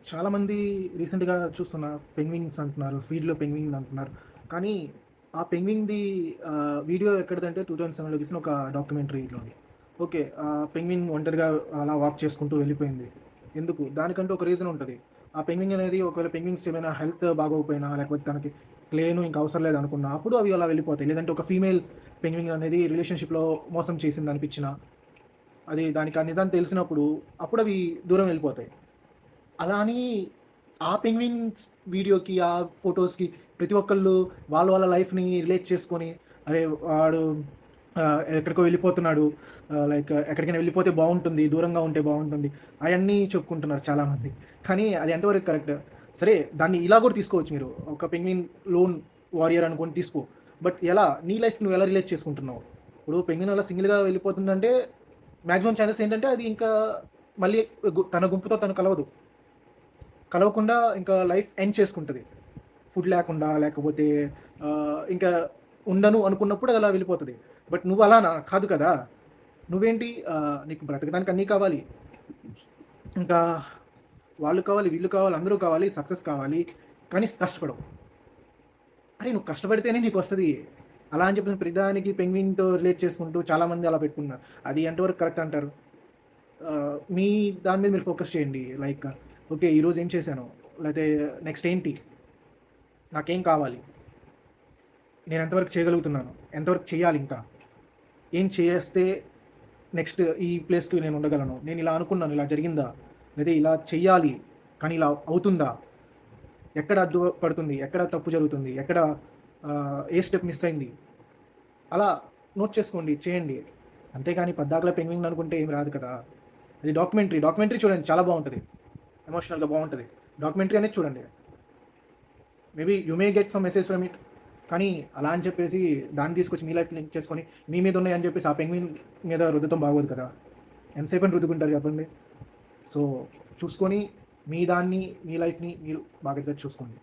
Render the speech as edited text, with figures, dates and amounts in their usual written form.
చాలామంది రీసెంట్‌గా చూస్తున్న పెంగ్విన్స్ అంటున్నారు. ఫీడ్‌లో పెంగ్విన్ అంటున్నారు. కానీ ఆ పెంగ్విన్‌ది వీడియో ఎక్కడిదంటే 2007లో తీసిన ఒక డాక్యుమెంటరీలోది. ఓకే. పెంగ్విన్ ఒంటరిగా అలా వాక్ చేసుకుంటూ వెళ్ళిపోయింది. ఎందుకు? దానికంటూ ఒక రీజన్ ఉంటది. ఆ పెంగ్విన్ అనేది ఒకవేళ పెంగ్విన్స్ ఏమైనా హెల్త్ బాగోకపోయినా, లేకపోతే తనకి క్లేను ఇంక అవసరం లేదనుకున్నా, అప్పుడు అవి అలా వెళ్ళిపోతాయి. లేదంటే ఒక ఫీమేల్ పెంగ్విన్ అనేది రిలేషన్‌షిప్‌లో మోసం చేసిందనిపించినా, అది దానికి ఆ నిజం తెలిసినప్పుడు అప్పుడవి దూరం వెళ్ళిపోతాయి. అలా అని ఆ పెంగ్విన్స్ వీడియోకి, ఆ ఫోటోస్‌కి ప్రతి ఒక్కళ్ళు వాళ్ళ వాళ్ళ లైఫ్‌ని రిలేట్ చేసుకొని, అరే! వాడు ఎక్కడికో వెళ్ళిపోతున్నాడు. లైక్ ఎక్కడికైనా వెళ్ళిపోతే బావుంటుంది. దూరంగా ఉంటే బావుంటుంది. అయన్నీ చెప్పుకుంటున్నారు చాలామంది. కానీ అది ఎంతవరకు కరెక్ట్? సరే దాన్ని ఇలా కూడా తీసుకోవచ్చు మీరు. ఒక పెంగ్విన్ లోన్ వారియర్ అనుకోని తీసుకో. బట్ ఎలా? నీ లైఫ్‌కి నువ్వు ఎలా రిలేట్ చేసుకుంటున్నావు? ఇప్పుడు పెంగ్విన్ అలా సింగిల్‌గా వెళ్ళిపోతుందంటే మాక్సిమం ఛాన్సెస్ ఏంటంటే అది ఇంకా మళ్ళీ తన గుంపుతో తను కలవదు. కలవకుండా ఇంకా లైఫ్ ఎండ్ చేసుకుంటది. ఫుడ్ లేకుండా లేకపోతే ఇంకా ఉండను అనుకున్నప్పుడు అది అలా వెళ్ళిపోతది. బట్ నువ్వు అలానా? కాదు కదా! నువ్వేంటి నీకు బ్రతకడానికి అన్నీ కావాలి. ఇంకా వాళ్ళు కావాలి, వీళ్ళు కావాలి, అందరూ కావాలి, సక్సెస్ కావాలి. కానీ కష్టపడవు. అరే! నువ్వు కష్టపడితేనే నీకొస్తది. అలా అని చెప్పి ప్రతిదానికి పెంగ్విన్‌తో రిలేట్ చేసుకుంటూ చాలామంది అలా పెట్టుకున్నారు. అది ఎంతవరకు కరెక్ట్ అంటారు? మీ దాని మీద మీరు ఫోకస్ చేయండి. Like okay. ఈరోజు ఏం చేశాను? లేతే నెక్స్ట్ ఏంటి? నాకేం కావాలి? నేను ఎంతవరకు చేయగలుగుతున్నాను? ఎంతవరకు చేయాలి ఇంకా? ఏం చేస్తే నెక్స్ట్ ఈ ప్లేస్‌కి నేను ఉండగలను? నేను ఇలా అనుకున్నాను. ఇలా జరిగిందా? లేదా ఇలా చెయ్యాలి. కానీ ఇలా అవుతుందా? ఎక్కడ అడ్డు పడుతుంది? ఎక్కడ తప్పు జరుగుతుంది? ఎక్కడ ఏ స్టెప్ మిస్ అయింది? అలా నోట్ చేసుకోండి. చేయండి. అంతేగాని పద్దాకలా పెంగ్విన్ అనుకుంటే ఏమి రాదు కదా! అది డాక్యుమెంటరీ. డాక్యుమెంటరీ చూడండి చాలా బావుంటది. ఎమోషనల్‌గా బావుంటది. డాక్యుమెంటరీ అనేది చూడండి. Maybe you may get some message from it. కానీ అలా అని చెప్పేసి దాన్ని తీసుకొచ్చి మీ లైఫ్‌కి లింక్ చేసుకొని, మీ మీద ఉన్నాయని చెప్పేసి ఆ పెంగ్విన్ మీద రుద్దటం బాగోదు కదా! ఎంతసేపని రుద్దుకుంటారు చెప్పండి. సో, చూసుకొని మీ దాన్ని, మీ లైఫ్‌ని మీరు బాగా చూసుకోండి.